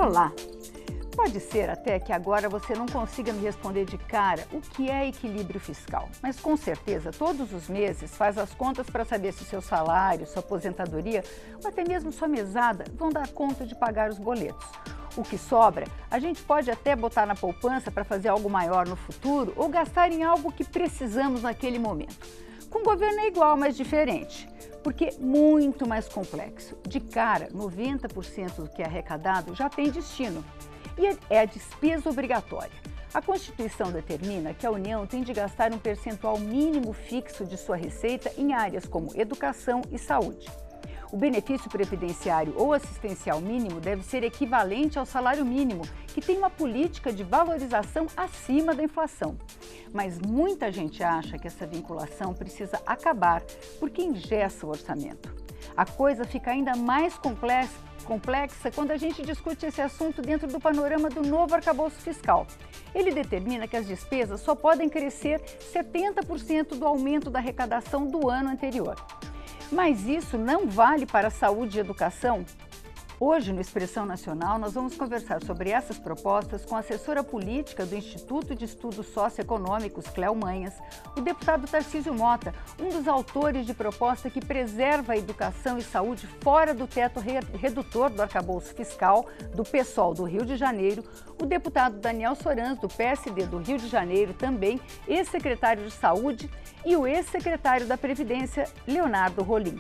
Olá! Pode ser até que agora você não consiga me responder de cara o que é equilíbrio fiscal, mas com certeza todos os meses faz as contas para saber se seu salário, sua aposentadoria ou até mesmo sua mesada vão dar conta de pagar os boletos. O que sobra, a gente pode até botar na poupança para fazer algo maior no futuro ou gastar em algo que precisamos naquele momento. Com o governo é igual, mas diferente, porque muito mais complexo. De cara, 90% do que é arrecadado já tem destino. E é a despesa obrigatória. A Constituição determina que a União tem de gastar um percentual mínimo fixo de sua receita em áreas como educação e saúde. O benefício previdenciário ou assistencial mínimo deve ser equivalente ao salário mínimo, que tem uma política de valorização acima da inflação. Mas muita gente acha que essa vinculação precisa acabar porque engessa o orçamento. A coisa fica ainda mais complexa quando a gente discute esse assunto dentro do panorama do novo arcabouço fiscal. Ele determina que as despesas só podem crescer 70% do aumento da arrecadação do ano anterior. Mas isso não vale para a saúde e educação? Hoje, no Expressão Nacional, nós vamos conversar sobre essas propostas com a assessora política do Instituto de Estudos Socioeconômicos, Cléo Manhas, o deputado Tarcísio Mota, um dos autores de proposta que preserva a educação e saúde fora do teto redutor do arcabouço fiscal do PSOL do Rio de Janeiro, o deputado Daniel Sorans, do PSD do Rio de Janeiro, também ex-secretário de Saúde, e o ex-secretário da Previdência, Leonardo Rolim.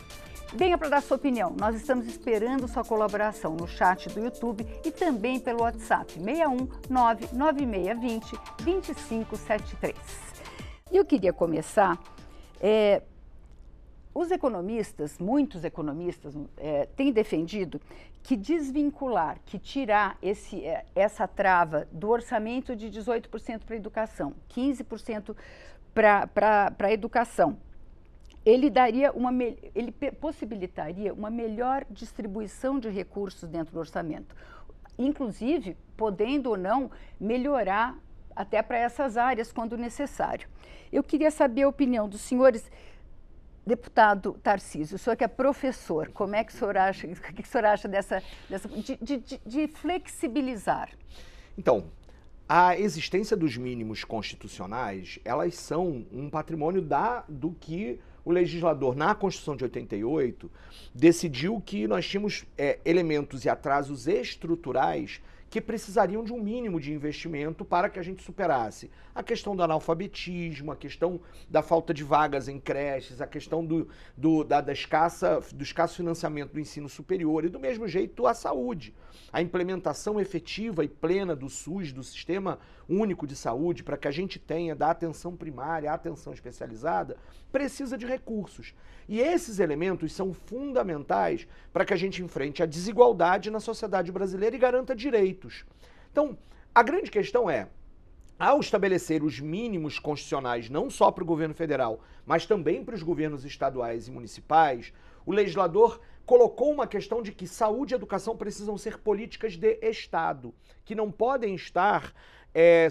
Venha para dar sua opinião. Nós estamos esperando sua colaboração no chat do YouTube e também pelo WhatsApp 61 99620 2573. Eu queria começar, os economistas, muitos economistas, têm defendido que desvincular, que tirar essa trava do orçamento de 18% para a educação, 15% para a educação, ele possibilitaria uma melhor distribuição de recursos dentro do orçamento, inclusive podendo ou não melhorar até para essas áreas quando necessário. Eu queria saber a opinião dos senhores. Deputado Tarcísio, o senhor que é professor, como é que o senhor acha, o que o senhor acha de flexibilizar? Então, a existência dos mínimos constitucionais, elas são um patrimônio do que o legislador, na Constituição de 88, decidiu que nós tínhamos elementos e atrasos estruturais que precisariam de um mínimo de investimento para que a gente superasse a questão do analfabetismo, a questão da falta de vagas em creches, a questão do escasso financiamento do ensino superior e, do mesmo jeito, a saúde. A implementação efetiva e plena do SUS, do Sistema Único de Saúde, para que a gente tenha da atenção primária à atenção especializada, precisa de recursos. E esses elementos são fundamentais para que a gente enfrente a desigualdade na sociedade brasileira e garanta direitos. Então, a grande questão é, ao estabelecer os mínimos constitucionais, não só para o governo federal, mas também para os governos estaduais e municipais, o legislador colocou uma questão de que saúde e educação precisam ser políticas de Estado, que não podem estar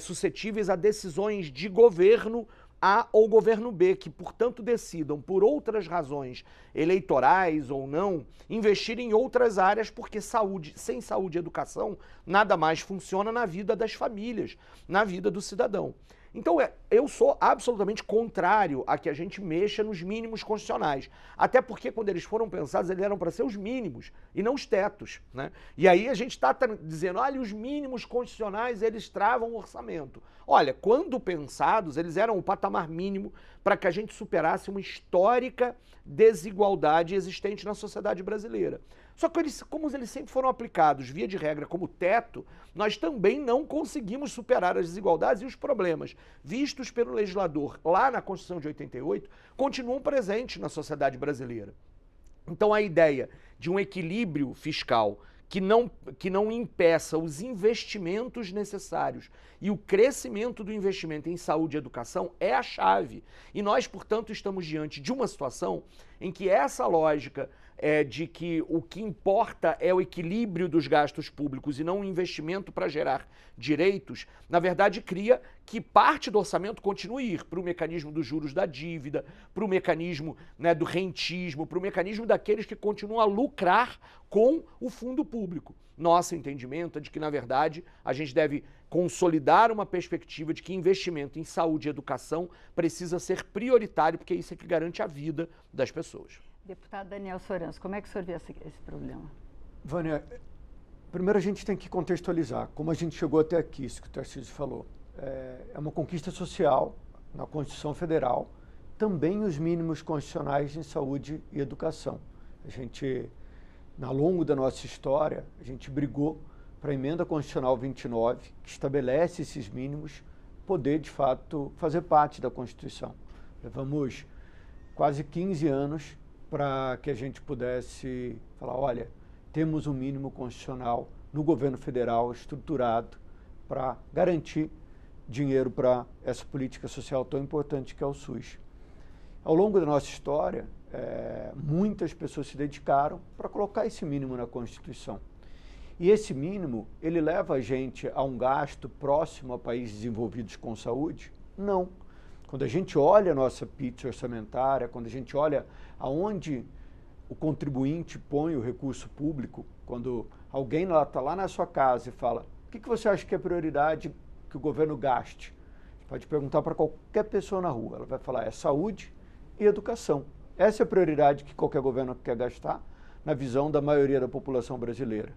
suscetíveis a decisões de governo A ou governo B, que, portanto, decidam, por outras razões eleitorais ou não, investir em outras áreas, porque sem saúde e educação, nada mais funciona na vida das famílias, na vida do cidadão. Então, eu sou absolutamente contrário a que a gente mexa nos mínimos constitucionais. Até porque, quando eles foram pensados, eles eram para ser os mínimos e não os tetos, né? E aí a gente está dizendo, olha, os mínimos constitucionais, eles travam o orçamento. Olha, quando pensados, eles eram o patamar mínimo para que a gente superasse uma histórica desigualdade existente na sociedade brasileira. Só que como eles sempre foram aplicados, via de regra, como teto, nós também não conseguimos superar as desigualdades e os problemas vistos pelo legislador lá na Constituição de 88 continuam presentes na sociedade brasileira. Então a ideia de um equilíbrio fiscal que não impeça os investimentos necessários e o crescimento do investimento em saúde e educação é a chave. E nós, portanto, estamos diante de uma situação em que essa lógica de que o que importa é o equilíbrio dos gastos públicos e não o investimento para gerar direitos, na verdade cria que parte do orçamento continue a ir para o mecanismo dos juros da dívida, para o mecanismo, né, do rentismo, para o mecanismo daqueles que continuam a lucrar com o fundo público. Nosso entendimento é de que, na verdade, a gente deve consolidar uma perspectiva de que investimento em saúde e educação precisa ser prioritário, porque isso é que garante a vida das pessoas. Deputado Daniel Soranço, como é que o senhor vê esse problema? Vânia, primeiro a gente tem que contextualizar como a gente chegou até aqui, isso que o Tarcísio falou. É uma conquista social na Constituição Federal, também os mínimos constitucionais em saúde e educação. A gente, ao longo da nossa história, a gente brigou para a Emenda Constitucional 29, que estabelece esses mínimos, poder, de fato, fazer parte da Constituição. Levamos quase 15 anos para que a gente pudesse falar, olha, temos um mínimo constitucional no governo federal estruturado para garantir dinheiro para essa política social tão importante que é o SUS. Ao longo da nossa história, muitas pessoas se dedicaram para colocar esse mínimo na Constituição. E esse mínimo, ele leva a gente a um gasto próximo a países desenvolvidos com saúde? Não. Quando a gente olha a nossa pizza orçamentária, quando a gente olha aonde o contribuinte põe o recurso público, quando alguém está lá na sua casa e fala, o que você acha que é prioridade que o governo gaste? Você pode perguntar para qualquer pessoa na rua, ela vai falar, é saúde e educação. Essa é a prioridade que qualquer governo quer gastar, na visão da maioria da população brasileira.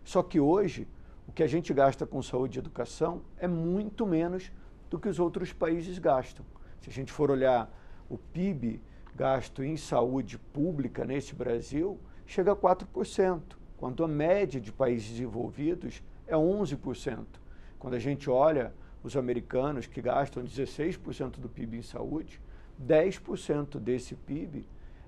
Só que hoje, o que a gente gasta com saúde e educação é muito menos do que os outros países gastam. Se a gente for olhar o PIB gasto em saúde pública nesse Brasil, chega a 4%, quando a média de países desenvolvidos é 11%. Quando a gente olha os americanos, que gastam 16% do PIB em saúde, 10% desse PIB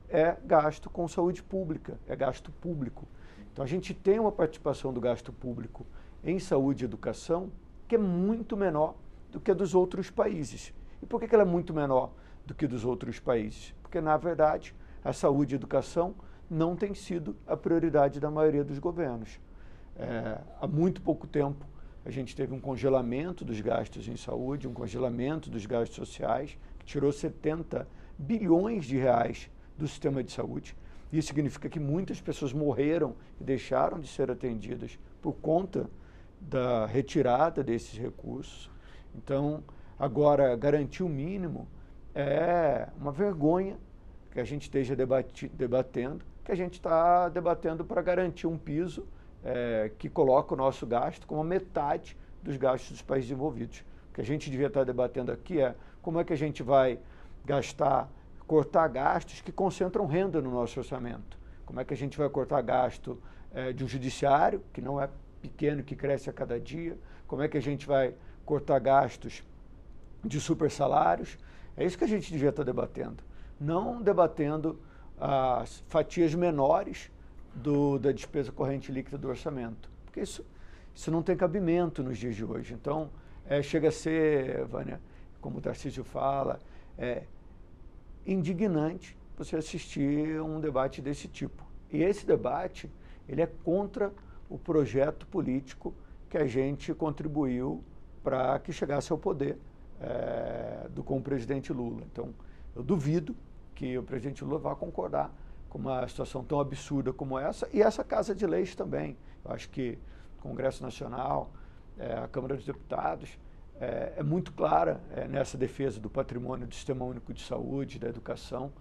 é gasto com saúde pública, é gasto público. Então, a gente tem uma participação do gasto público em saúde e educação que é muito menor do que a dos outros países. E por que ela é muito menor do que dos outros países? Porque, na verdade, a saúde e a educação não tem sido a prioridade da maioria dos governos. Há muito pouco tempo, a gente teve um congelamento dos gastos em saúde, um congelamento dos gastos sociais, que tirou 70 bilhões de reais do sistema de saúde. Isso significa que muitas pessoas morreram e deixaram de ser atendidas por conta da retirada desses recursos. Então, agora, garantir o mínimo é uma vergonha que a gente esteja debatendo, que a gente está debatendo para garantir um piso que coloca o nosso gasto como a metade dos gastos dos países desenvolvidos. O que a gente devia estar debatendo aqui é como é que a gente vai cortar gastos que concentram renda no nosso orçamento. Como é que a gente vai cortar gasto de um judiciário, que não é pequeno, que cresce a cada dia? Como é que a gente vai cortar gastos de super salários? É isso que a gente devia estar debatendo. Não debatendo as fatias menores da despesa corrente líquida do orçamento. Porque isso não tem cabimento nos dias de hoje. Então, chega a ser, Vânia, como o Tarcísio fala, indignante você assistir a um debate desse tipo. E esse debate, ele é contra o projeto político que a gente contribuiu para que chegasse ao poder com o presidente Lula. Então, eu duvido que o presidente Lula vá concordar com uma situação tão absurda como essa, e essa Casa de Leis também. Eu acho que o Congresso Nacional, a Câmara dos Deputados, é muito clara nessa defesa do patrimônio do Sistema Único de Saúde, da educação,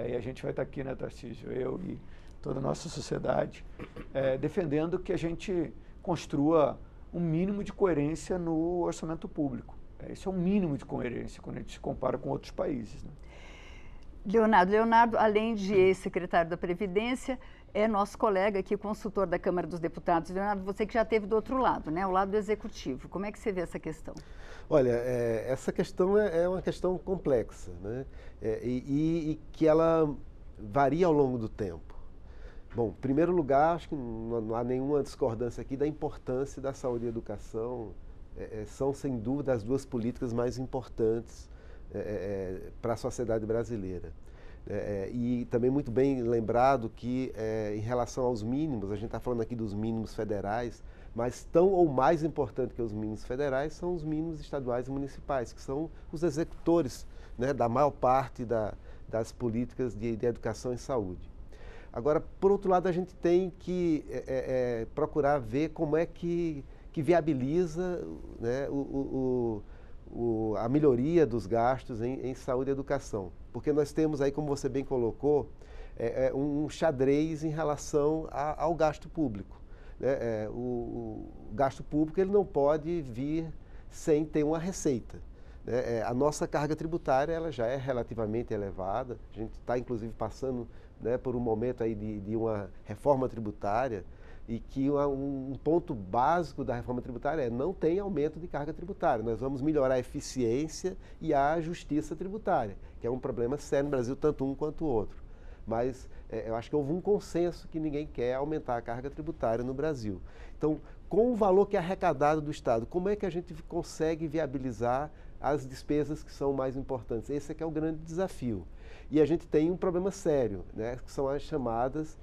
e a gente vai estar aqui, né, Tarcísio, eu e toda a nossa sociedade, defendendo que a gente construa um mínimo de coerência no orçamento público. Esse é um mínimo de coerência quando a gente se compara com outros países, né? Leonardo, além de ex-secretário da Previdência, é nosso colega aqui, consultor da Câmara dos Deputados. Leonardo, você que já esteve do outro lado, né, o lado do executivo. Como é que você vê essa questão? Olha, essa questão é uma questão complexa, né? E que ela varia ao longo do tempo. Bom, em primeiro lugar, acho que não há nenhuma discordância aqui da importância da saúde e educação. São, sem dúvida, as duas políticas mais importantes para a sociedade brasileira. E também muito bem lembrado que, em relação aos mínimos, a gente está falando aqui dos mínimos federais, mas tão ou mais importante que os mínimos federais são os mínimos estaduais e municipais, que são os executores, né, da maior parte das políticas de educação e saúde. Agora, por outro lado, a gente tem que procurar ver como é que viabiliza, né, a melhoria dos gastos em saúde e educação. Porque nós temos aí, como você bem colocou, um xadrez em relação ao gasto público. Né? O gasto público ele não pode vir sem ter uma receita. Né? A nossa carga tributária ela já é relativamente elevada. A gente está, inclusive, passando, né, por um momento aí de uma reforma tributária, e que um ponto básico da reforma tributária é não tem aumento de carga tributária. Nós vamos melhorar a eficiência e a justiça tributária, que é um problema sério no Brasil, tanto um quanto o outro. Mas eu acho que houve um consenso que ninguém quer aumentar a carga tributária no Brasil. Então, com o valor que é arrecadado do Estado, como é que a gente consegue viabilizar as despesas que são mais importantes? Esse é que é o grande desafio. E a gente tem um problema sério, né, que são as chamadas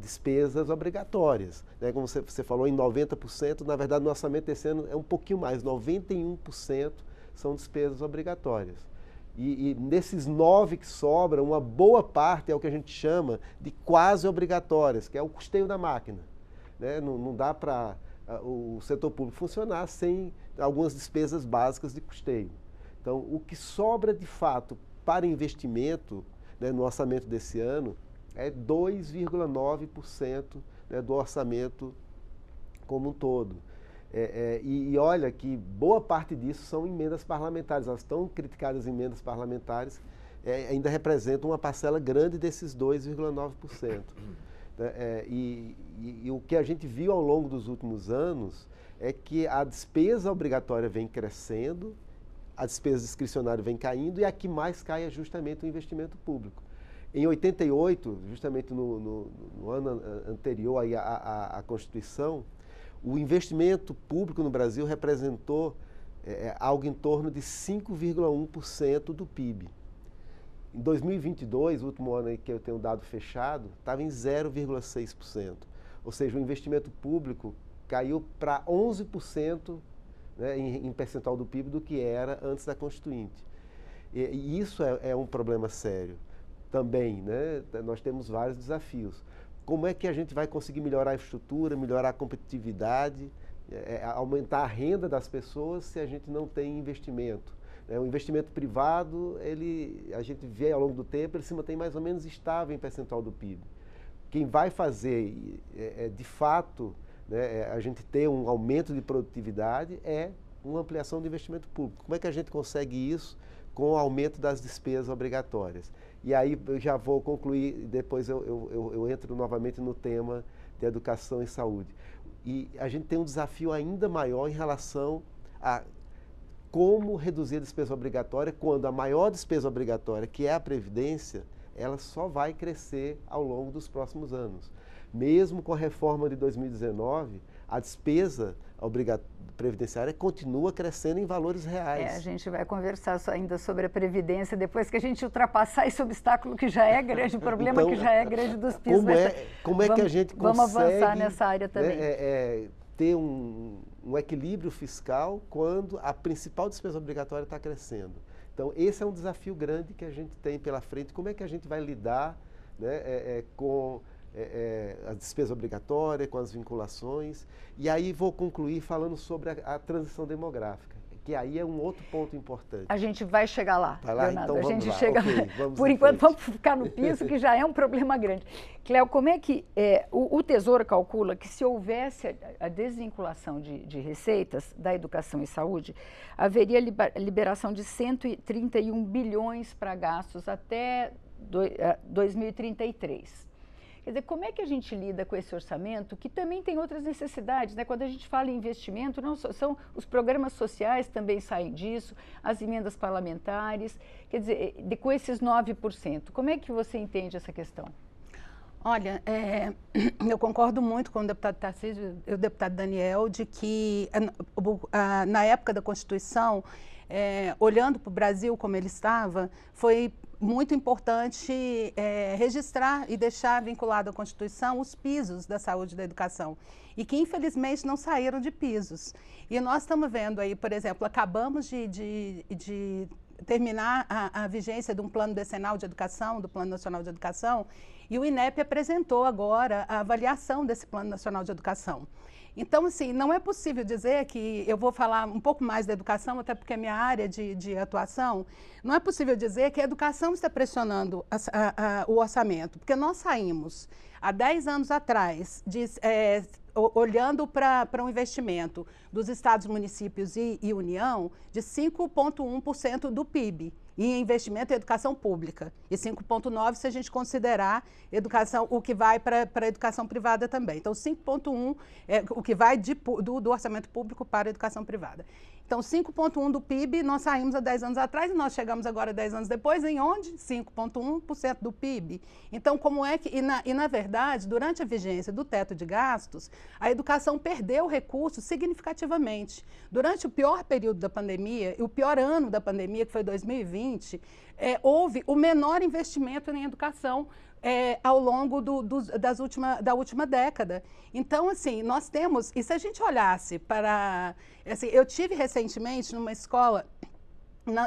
despesas obrigatórias. Né? Como você falou, em 90%, na verdade, no orçamento desse ano é um pouquinho mais, 91% são despesas obrigatórias. E nesses 9 que sobram, uma boa parte é o que a gente chama de quase obrigatórias, que é o custeio da máquina. Né? Não dá para o setor público funcionar sem algumas despesas básicas de custeio. Então, o que sobra de fato para investimento, né, no orçamento desse ano é 2,9%, né, do orçamento como um todo. E olha que boa parte disso são emendas parlamentares. As tão criticadas emendas parlamentares ainda representam uma parcela grande desses 2,9%. E o que a gente viu ao longo dos últimos anos é que a despesa obrigatória vem crescendo, a despesa discricionária vem caindo, e a que mais cai é justamente o investimento público. Em 88, justamente no ano anterior aí à Constituição, o investimento público no Brasil representou algo em torno de 5,1% do PIB. Em 2022, o último ano aí que eu tenho dado fechado, estava em 0,6%. Ou seja, o investimento público caiu para 11%, né, em percentual do PIB do que era antes da Constituinte. E isso é um problema sério também, né? Nós temos vários desafios. Como é que a gente vai conseguir melhorar a estrutura, melhorar a competitividade, aumentar a renda das pessoas se a gente não tem investimento? O investimento privado, a gente vê ao longo do tempo, ele se mantém mais ou menos estável em percentual do PIB. Quem vai fazer, de fato, né, a gente ter um aumento de produtividade é uma ampliação do investimento público. Como é que a gente consegue isso com o aumento das despesas obrigatórias? E aí eu já vou concluir, depois eu entro novamente no tema de educação e saúde. E a gente tem um desafio ainda maior em relação a como reduzir a despesa obrigatória quando a maior despesa obrigatória, que é a Previdência, ela só vai crescer ao longo dos próximos anos. Mesmo com a reforma de 2019, a despesa previdenciária continua crescendo em valores reais. A gente vai conversar ainda sobre a Previdência depois que a gente ultrapassar esse obstáculo que já é grande, o problema então, que já é grande dos PIS. Como é que a gente consegue... Vamos avançar nessa área também. Ter um equilíbrio fiscal quando a principal despesa obrigatória está crescendo. Então, esse é um desafio grande que a gente tem pela frente. Como é que a gente vai lidar, né, com a despesa obrigatória, com as vinculações? E aí vou concluir falando sobre a transição demográfica, que aí é um outro ponto importante. A gente vai chegar lá, Leonardo. Então a gente lá. chega Okay, lá. Por enquanto, vamos ficar no piso, que já é um problema grande. Cléo, como é que o Tesouro calcula que se houvesse a desvinculação de receitas da educação e saúde, haveria liberação de 131 bilhões para gastos até 2033. Quer dizer, como é que a gente lida com esse orçamento, que também tem outras necessidades, né? Quando a gente fala em investimento, não são os programas sociais também saem disso, as emendas parlamentares, quer dizer, com esses 9%, como é que você entende essa questão? Olha, eu concordo muito com o deputado Tarcísio e o deputado Daniel de que, na época da Constituição, olhando para o Brasil como ele estava, foi muito importante registrar e deixar vinculado à Constituição os pisos da saúde e da educação, e que infelizmente não saíram de pisos. E nós estamos vendo aí, por exemplo, acabamos de terminar a vigência de um plano decenal de educação, do Plano Nacional de Educação, e o INEP apresentou agora a avaliação desse Plano Nacional de Educação. Então, assim, não é possível dizer que, eu vou falar um pouco mais da educação, até porque é minha área de atuação, não é possível dizer que a educação está pressionando o orçamento, porque nós saímos, há 10 anos atrás, olhando para um investimento dos estados, municípios e União, de 5,1% do PIB em investimento em educação pública, e 5,9% se a gente considerar educação, o que vai para a educação privada também. Então, 5,1% é o que vai do orçamento público para a educação privada. Então, 5,1% do PIB, nós saímos há 10 anos atrás e nós chegamos agora 10 anos depois, em onde? 5,1% do PIB. Então, como é que... E na verdade, durante a vigência do teto de gastos, a educação perdeu recursos significativamente. Durante o pior período da pandemia, e o pior ano da pandemia, que foi 2020, houve o menor investimento em educação ao longo da última década. Então, assim, nós temos... E se a gente olhasse para... Assim, eu tive recentemente numa escola,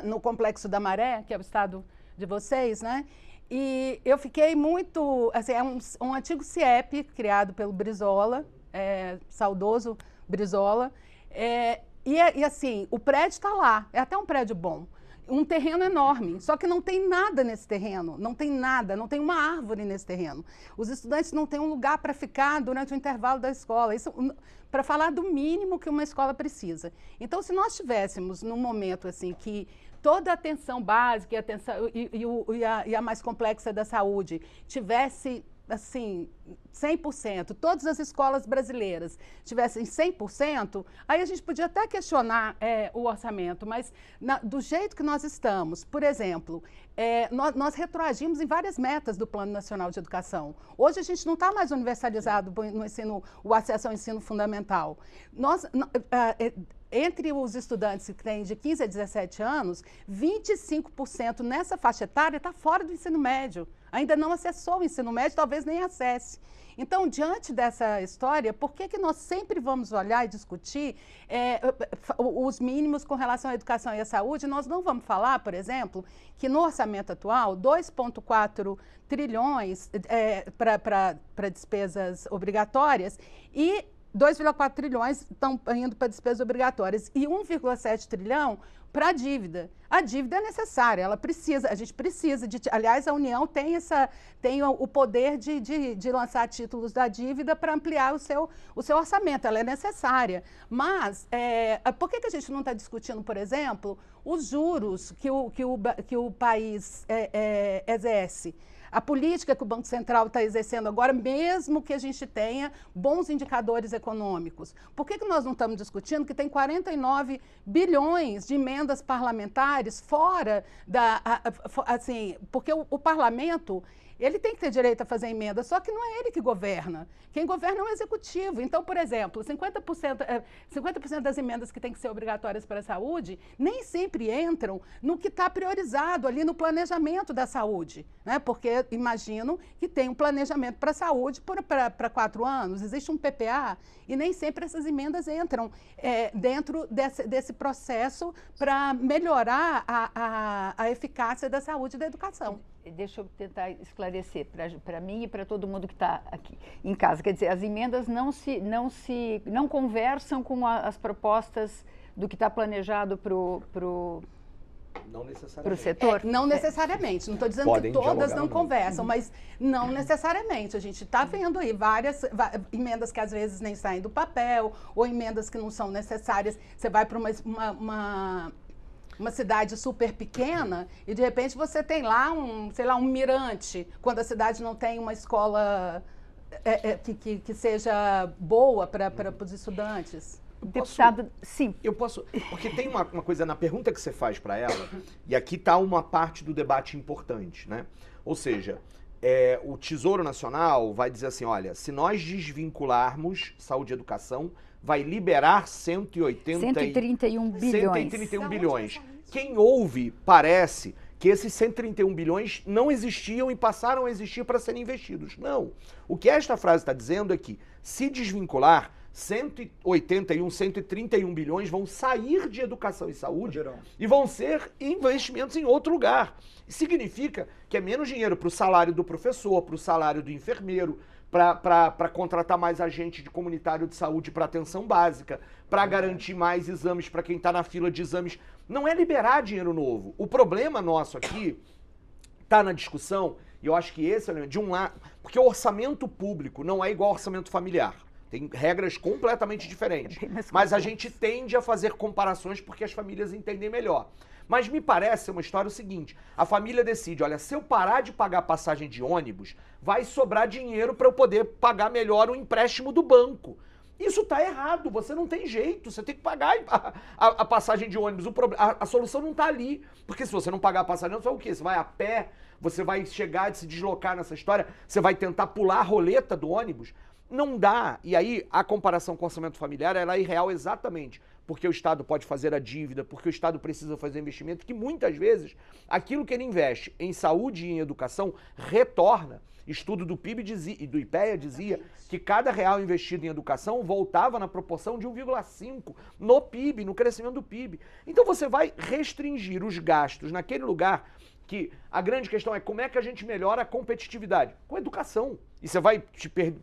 no Complexo da Maré, que é o estado de vocês, né? E eu fiquei muito... Assim, é um antigo CIEP criado pelo Brizola, saudoso Brizola. E assim, o prédio está lá, é até um prédio bom. Um terreno enorme, só que não tem nada nesse terreno, não tem nada, não tem uma árvore nesse terreno. Os estudantes não têm um lugar para ficar durante o intervalo da escola, isso para falar do mínimo que uma escola precisa. Então, se nós tivéssemos num momento assim que toda a atenção básica e, a mais complexa da saúde tivesse assim, 100%, todas as escolas brasileiras tivessem 100%, aí a gente podia até questionar o orçamento, mas do jeito que nós estamos, por exemplo, nós retroagimos em várias metas do Plano Nacional de Educação. Hoje a gente não está mais universalizado no ensino, o acesso ao ensino fundamental. Entre os estudantes que têm de 15 a 17 anos, 25% nessa faixa etária está fora do ensino médio. Ainda não acessou o ensino médio, talvez nem acesse. Então, diante dessa história, por que nós sempre vamos olhar e discutir os mínimos com relação à educação e à saúde? Nós não vamos falar, por exemplo, que no orçamento atual, 2,4 trilhões para despesas obrigatórias e 2,4 trilhões estão indo para despesas obrigatórias e 1,7 trilhão para a dívida. A dívida é necessária, a gente precisa aliás, a União tem o poder de lançar títulos da dívida para ampliar o seu orçamento, ela é necessária. Mas por que a gente não está discutindo, por exemplo, os juros que o país exerce? A política que o Banco Central está exercendo agora, mesmo que a gente tenha bons indicadores econômicos. Por que nós não estamos discutindo que tem 49 bilhões de emendas parlamentares fora assim, porque o parlamento, ele tem que ter direito a fazer emenda, só que não é ele que governa. Quem governa é o executivo. Então, por exemplo, 50% das emendas que têm que ser obrigatórias para a saúde nem sempre entram no que está priorizado ali no planejamento da saúde, né? Porque imagino que tem um planejamento para a saúde para 4 anos, existe um PPA e nem sempre essas emendas entram dentro desse processo para melhorar a eficácia da saúde e da educação. Deixa eu tentar esclarecer para mim e para todo mundo que está aqui em casa. Quer dizer, as emendas não conversam com as propostas do que está planejado para o setor? Não necessariamente. Não estou dizendo que todas não conversam, mas não necessariamente. A gente está vendo aí várias emendas que às vezes nem saem do papel, ou emendas que não são necessárias. Você vai para uma cidade super pequena e de repente você tem lá um mirante, quando a cidade não tem uma escola que seja boa para os estudantes. Deputado, sim. Eu posso, porque tem uma coisa na pergunta que você faz para ela, e aqui está uma parte do debate importante, né? Ou seja, o Tesouro Nacional vai dizer assim, olha, se nós desvincularmos saúde e educação, vai liberar 131 bilhões. 131 bilhões. Quem ouve, parece que esses 131 bilhões não existiam e passaram a existir para serem investidos. Não. O que esta frase está dizendo é que, se desvincular, 131 bilhões vão sair de educação e saúde e vão ser investimentos em outro lugar. Significa que é menos dinheiro para o salário do professor, para o salário do enfermeiro, para contratar mais agente de comunitário de saúde para atenção básica, para garantir mais exames para quem está na fila de exames. Não é liberar dinheiro novo. O problema nosso aqui está na discussão, e eu acho que esse é de um lado, porque o orçamento público não é igual ao orçamento familiar. Tem regras completamente diferentes. Mas a gente tende a fazer comparações porque as famílias entendem melhor. Mas me parece uma história o seguinte, a família decide, olha, se eu parar de pagar passagem de ônibus, vai sobrar dinheiro para eu poder pagar melhor o empréstimo do banco. Isso está errado, você não tem jeito, você tem que pagar a passagem de ônibus. A solução não está ali, porque se você não pagar a passagem, você vai o quê? Você vai a pé, você vai chegar e se deslocar nessa história, você vai tentar pular a roleta do ônibus. Não dá. E aí a comparação com o orçamento familiar ela é irreal exatamente porque o Estado pode fazer a dívida, porque o Estado precisa fazer investimento, que muitas vezes aquilo que ele investe em saúde e em educação retorna. Estudo do PIB e do IPEA dizia que cada real investido em educação voltava na proporção de 1,5 no PIB, no crescimento do PIB. Então você vai restringir os gastos naquele lugar que a grande questão é como é que a gente melhora a competitividade? Com educação. E você vai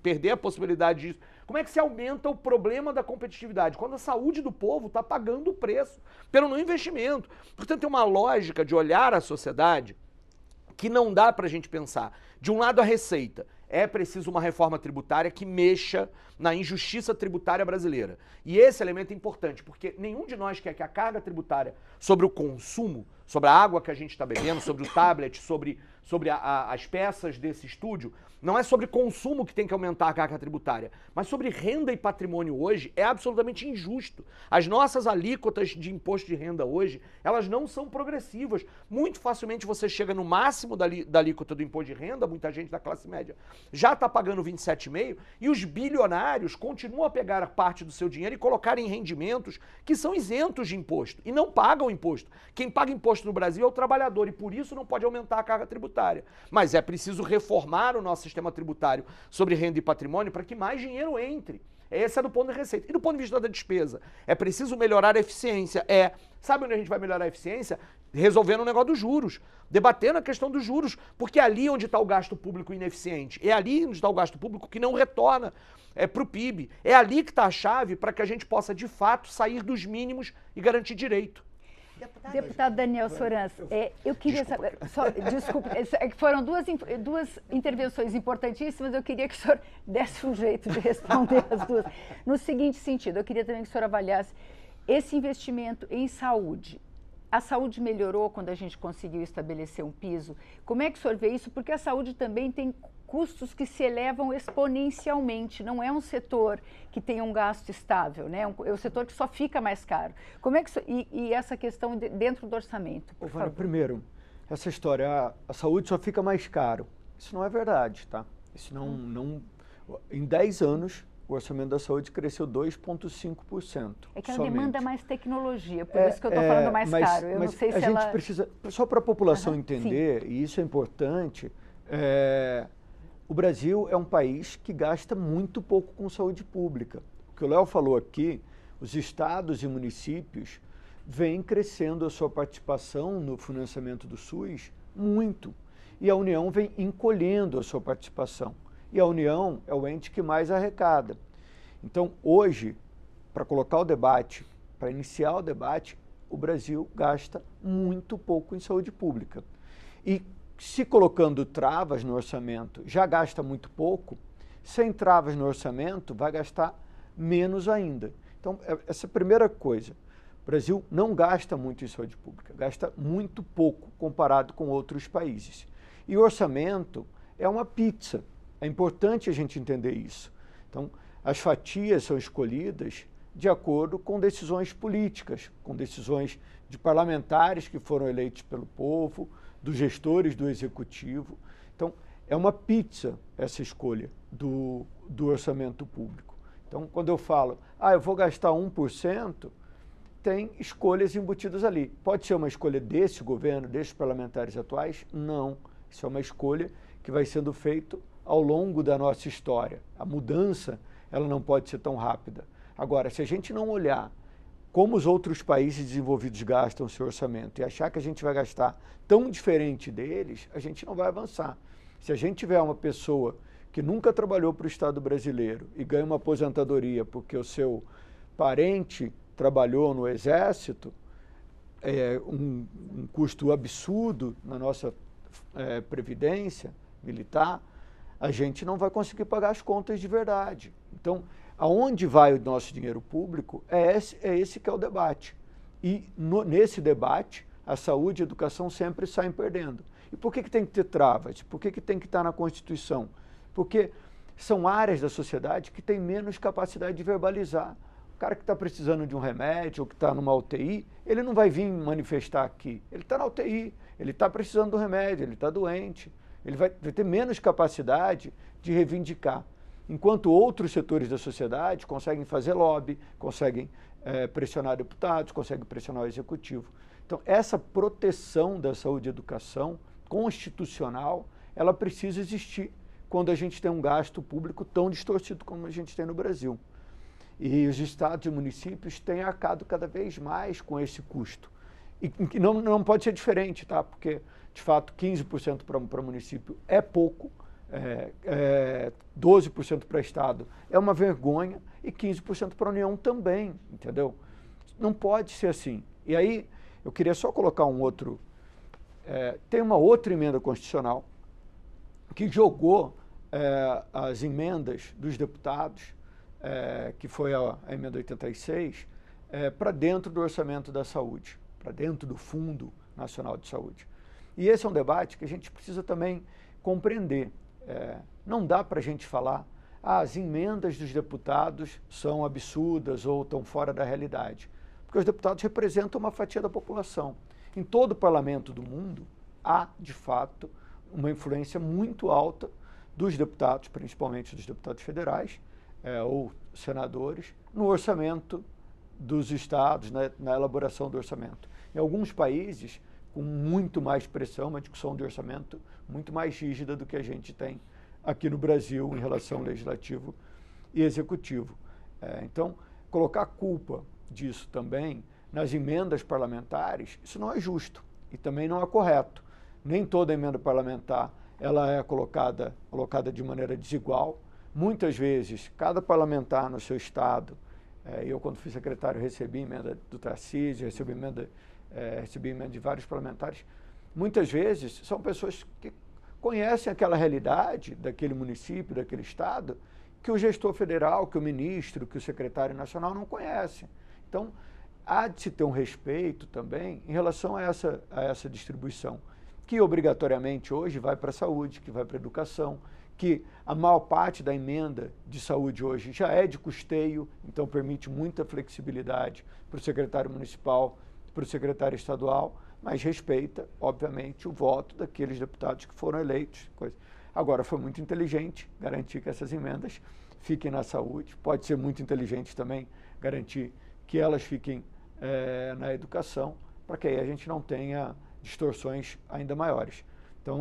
perder a possibilidade disso. Como é que se aumenta o problema da competitividade? Quando a saúde do povo está pagando o preço pelo não investimento. Portanto, tem uma lógica de olhar a sociedade que não dá para a gente pensar. De um lado, a receita. É preciso uma reforma tributária que mexa na injustiça tributária brasileira. E esse elemento é importante, porque nenhum de nós quer que a carga tributária sobre o consumo, sobre a água que a gente está bebendo, sobre o tablet, sobre as peças desse estúdio, não é sobre consumo que tem que aumentar a carga tributária, mas sobre renda e patrimônio hoje é absolutamente injusto. As nossas alíquotas de imposto de renda hoje, elas não são progressivas. Muito facilmente você chega no máximo da alíquota do imposto de renda, muita gente da classe média já está pagando 27,5% e os bilionários continuam a pegar parte do seu dinheiro e colocar em rendimentos que são isentos de imposto e não pagam imposto. Quem paga imposto no Brasil é o trabalhador e por isso não pode aumentar a carga tributária. Mas é preciso reformar o nosso sistema tributário sobre renda e patrimônio para que mais dinheiro entre. Esse é do ponto de receita. E do ponto de vista da despesa, é preciso melhorar a eficiência. Sabe onde a gente vai melhorar a eficiência? Resolvendo o negócio dos juros, debatendo a questão dos juros, porque é ali onde está o gasto público ineficiente, é ali onde está o gasto público que não retorna para o PIB, é ali que está a chave para que a gente possa, de fato, sair dos mínimos e garantir direito. Deputado Daniel Sorans, eu queria saber, desculpe, é que foram duas intervenções importantíssimas, eu queria que o senhor desse um jeito de responder as duas. No seguinte sentido, eu queria também que o senhor avaliasse esse investimento em saúde. A saúde melhorou quando a gente conseguiu estabelecer um piso? Como é que o senhor vê isso? Porque a saúde também tem custos que se elevam exponencialmente, não é um setor que tem um gasto estável, né? É um setor que só fica mais caro. Como é que e essa questão dentro do orçamento, por favor? Primeiro, essa história, a saúde só fica mais caro. Isso não é verdade, tá? Isso em 10 anos, o orçamento da saúde cresceu 2,5%. É que ela demanda mais tecnologia, por isso que eu estou falando mais caro. Eu não sei se a gente precisa, só para a população entender, e isso é importante, o Brasil é um país que gasta muito pouco com saúde pública. O que o Léo falou aqui, os estados e municípios vêm crescendo a sua participação no financiamento do SUS muito, e a União vem encolhendo a sua participação. E a União é o ente que mais arrecada. Então, hoje, para colocar o debate, para iniciar o debate, o Brasil gasta muito pouco em saúde pública. E se colocando travas no orçamento, já gasta muito pouco, sem travas no orçamento, vai gastar menos ainda. Então, essa é a primeira coisa. O Brasil não gasta muito em saúde pública, gasta muito pouco comparado com outros países. E o orçamento é uma pizza. É importante a gente entender isso. Então, as fatias são escolhidas de acordo com decisões políticas, com decisões de parlamentares que foram eleitos pelo povo, dos gestores do executivo. Então, é uma pizza essa escolha do orçamento público. Então, quando eu falo, eu vou gastar 1%, tem escolhas embutidas ali. Pode ser uma escolha desse governo, desses parlamentares atuais? Não. Isso é uma escolha que vai sendo feita ao longo da nossa história. A mudança, ela não pode ser tão rápida. Agora, se a gente não olhar como os outros países desenvolvidos gastam o seu orçamento e achar que a gente vai gastar tão diferente deles, a gente não vai avançar. Se a gente tiver uma pessoa que nunca trabalhou para o Estado brasileiro e ganha uma aposentadoria porque o seu parente trabalhou no Exército, um custo absurdo na nossa previdência militar, a gente não vai conseguir pagar as contas de verdade. Então, aonde vai o nosso dinheiro público é esse que é o debate. E nesse debate, a saúde e a educação sempre saem perdendo. E por que tem que ter travas? Por que tem que estar na Constituição? Porque são áreas da sociedade que têm menos capacidade de verbalizar. O cara que está precisando de um remédio ou que está numa UTI, ele não vai vir manifestar aqui. Ele está na UTI, ele está precisando do remédio, ele está doente. Ele vai ter menos capacidade de reivindicar. Enquanto outros setores da sociedade conseguem fazer lobby, conseguem pressionar deputados, conseguem pressionar o executivo. Então, essa proteção da saúde e educação constitucional, ela precisa existir quando a gente tem um gasto público tão distorcido como a gente tem no Brasil. E os estados e municípios têm arcado cada vez mais com esse custo. E não pode ser diferente, tá? Porque, de fato, 15% para o município é pouco, 12% para o Estado é uma vergonha e 15% para a União também, entendeu? Não pode ser assim. E aí, eu queria só colocar um outro... tem uma outra emenda constitucional que jogou as emendas dos deputados, que foi a emenda 86, para dentro do orçamento da saúde, para dentro do Fundo Nacional de Saúde. E esse é um debate que a gente precisa também compreender. Não dá para a gente falar, as emendas dos deputados são absurdas ou estão fora da realidade, porque os deputados representam uma fatia da população. Em todo o parlamento do mundo, há, de fato, uma influência muito alta dos deputados, principalmente dos deputados federais ou senadores, no orçamento dos estados, na elaboração do orçamento. Em alguns países, com muito mais pressão, uma discussão de orçamento muito mais rígida do que a gente tem aqui no Brasil em relação ao legislativo e executivo. Então, colocar a culpa disso também nas emendas parlamentares, isso não é justo e também não é correto. Nem toda emenda parlamentar ela é colocada de maneira desigual. Muitas vezes, cada parlamentar no seu estado, eu quando fui secretário recebi emenda do Tarcísio, recebi emenda de vários parlamentares. Muitas vezes são pessoas que conhecem aquela realidade daquele município, daquele estado, que o gestor federal, que o ministro, que o secretário nacional não conhecem. Então, há de se ter um respeito também em relação a essa distribuição, que obrigatoriamente hoje vai para a saúde, que vai para a educação, que a maior parte da emenda de saúde hoje já é de custeio, então permite muita flexibilidade para o secretário municipal, para o secretário estadual, mas respeita, obviamente, o voto daqueles deputados que foram eleitos. Agora, foi muito inteligente garantir que essas emendas fiquem na saúde, pode ser muito inteligente também garantir que elas fiquem na educação, para que aí a gente não tenha distorções ainda maiores. Então,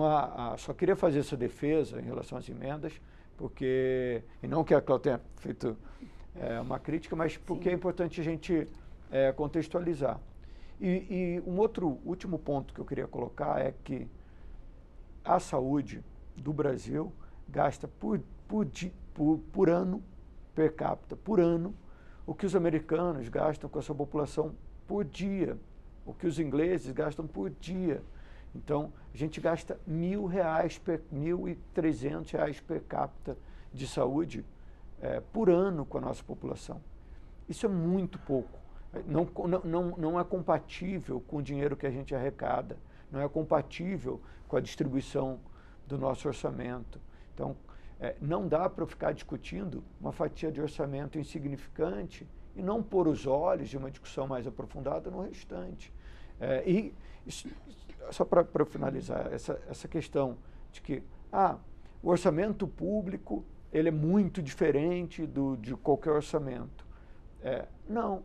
só queria fazer essa defesa em relação às emendas, porque, e não que a Cláudia tenha feito uma crítica, mas porque é importante a gente contextualizar. E um outro último ponto que eu queria colocar é que a saúde do Brasil gasta por ano, per capita, por ano, o que os americanos gastam com a sua população por dia, o que os ingleses gastam por dia. Então, a gente gasta R$1.300 per capita de saúde por ano com a nossa população. Isso é muito pouco. Não é compatível com o dinheiro que a gente arrecada, não é compatível com a distribuição do nosso orçamento. Então, não dá para ficar discutindo uma fatia de orçamento insignificante e não pôr os olhos de uma discussão mais aprofundada no restante. Só para finalizar, essa questão de que o orçamento público ele é muito diferente de qualquer orçamento. Não,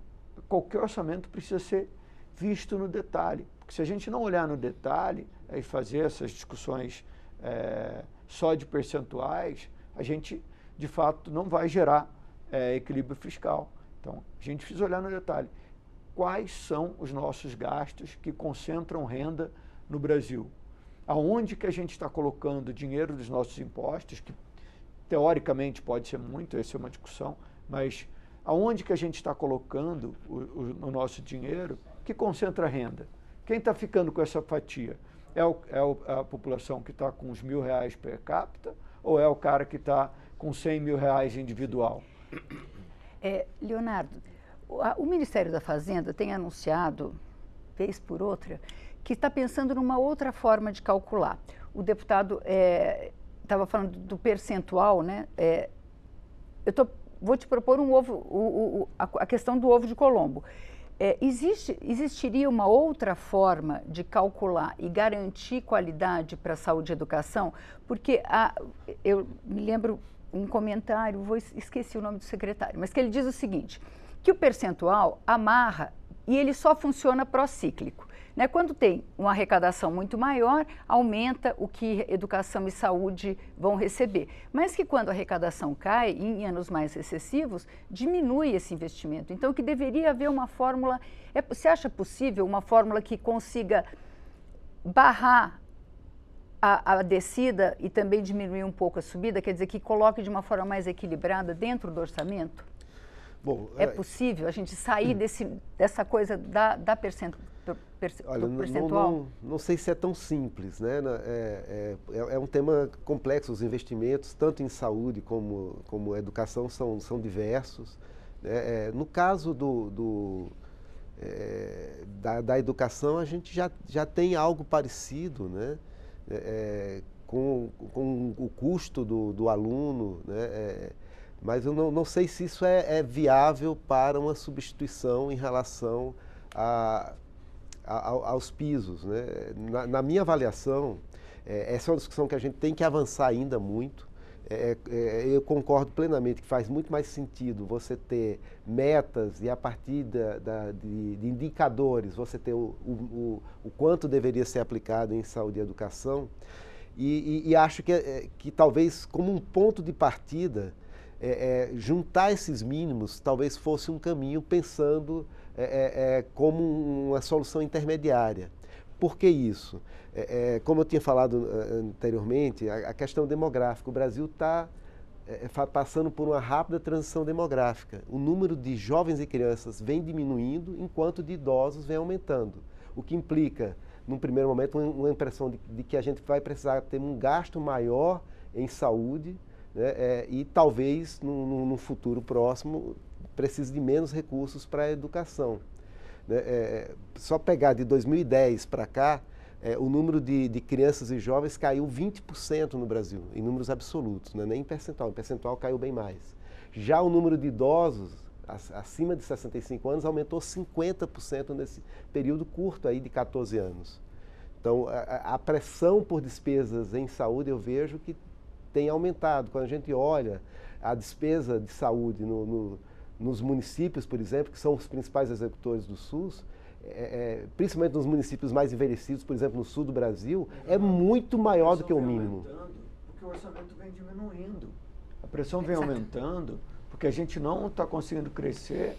qualquer orçamento precisa ser visto no detalhe. Porque se a gente não olhar no detalhe e fazer essas discussões só de percentuais, a gente, de fato, não vai gerar equilíbrio fiscal. Então, a gente precisa olhar no detalhe. Quais são os nossos gastos que concentram renda no Brasil? Aonde que a gente está colocando dinheiro dos nossos impostos, que teoricamente pode ser muito, essa é uma discussão, mas aonde que a gente está colocando o nosso dinheiro que concentra renda? Quem está ficando com essa fatia? É a população que está com os R$1.000 per capita ou é o cara que está com R$100.000 individual? Leonardo, o Ministério da Fazenda tem anunciado, vez por outra, que está pensando numa outra forma de calcular. O deputado estava falando do percentual, né? Vou te propor a questão do ovo de Colombo. Existiria uma outra forma de calcular e garantir qualidade para a saúde e educação? Porque eu me lembro um comentário, esqueci o nome do secretário, mas que ele diz o seguinte, que o percentual amarra e ele só funciona procíclico. Né? Quando tem uma arrecadação muito maior, aumenta o que educação e saúde vão receber. Mas que quando a arrecadação cai, em anos mais recessivos, diminui esse investimento. Então, que deveria haver uma fórmula, você acha possível uma fórmula que consiga barrar a descida e também diminuir um pouco a subida, quer dizer, que coloque de uma forma mais equilibrada dentro do orçamento? Bom, é possível a gente sair dessa coisa do percentual? Não sei se é tão simples, né? É um tema complexo, os investimentos, tanto em saúde como educação, são diversos. No caso da educação, a gente já tem algo parecido, né? Com o custo do aluno, né? Mas eu não sei se isso é viável para uma substituição em relação aos pisos, né? Na minha avaliação, essa é uma discussão que a gente tem que avançar ainda muito. Eu concordo plenamente que faz muito mais sentido você ter metas e a partir de indicadores você ter o quanto deveria ser aplicado em saúde e educação. E acho que talvez como um ponto de partida, juntar esses mínimos talvez fosse um caminho pensando como uma solução intermediária. Por que isso? Como eu tinha falado anteriormente, a questão demográfica. O Brasil está passando por uma rápida transição demográfica. O número de jovens e crianças vem diminuindo, enquanto de idosos vem aumentando. O que implica, num primeiro momento, uma impressão de que a gente vai precisar ter um gasto maior em saúde, né, e talvez, no futuro próximo, precise de menos recursos para a educação. Só pegar de 2010 para cá, o número de crianças e jovens caiu 20% no Brasil, em números absolutos, né? Nem em percentual. Em percentual caiu bem mais. Já o número de idosos acima de 65 anos aumentou 50% nesse período curto aí de 14 anos. Então, a pressão por despesas em saúde eu vejo que tem aumentado. Quando a gente olha a despesa de saúde nos municípios, por exemplo, que são os principais executores do SUS, principalmente nos municípios mais envelhecidos, por exemplo, no sul do Brasil, é muito maior do que o mínimo. Porque o orçamento vem diminuindo. A pressão vem aumentando, porque a gente não está conseguindo crescer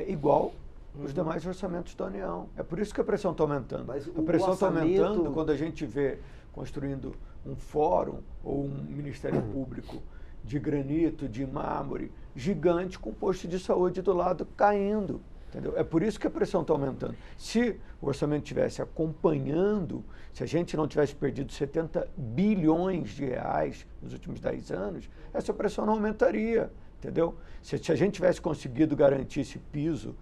igual os demais orçamentos da União. É por isso que a pressão está aumentando. Mas a pressão está aumentando quando a gente vê construindo um fórum ou um Ministério Público de granito, de mármore, gigante, com posto de saúde do lado caindo. Entendeu? É por isso que a pressão está aumentando. Se o orçamento estivesse acompanhando, se a gente não tivesse perdido 70 bilhões de reais nos últimos 10 anos, essa pressão não aumentaria. Entendeu? Se a gente tivesse conseguido garantir esse piso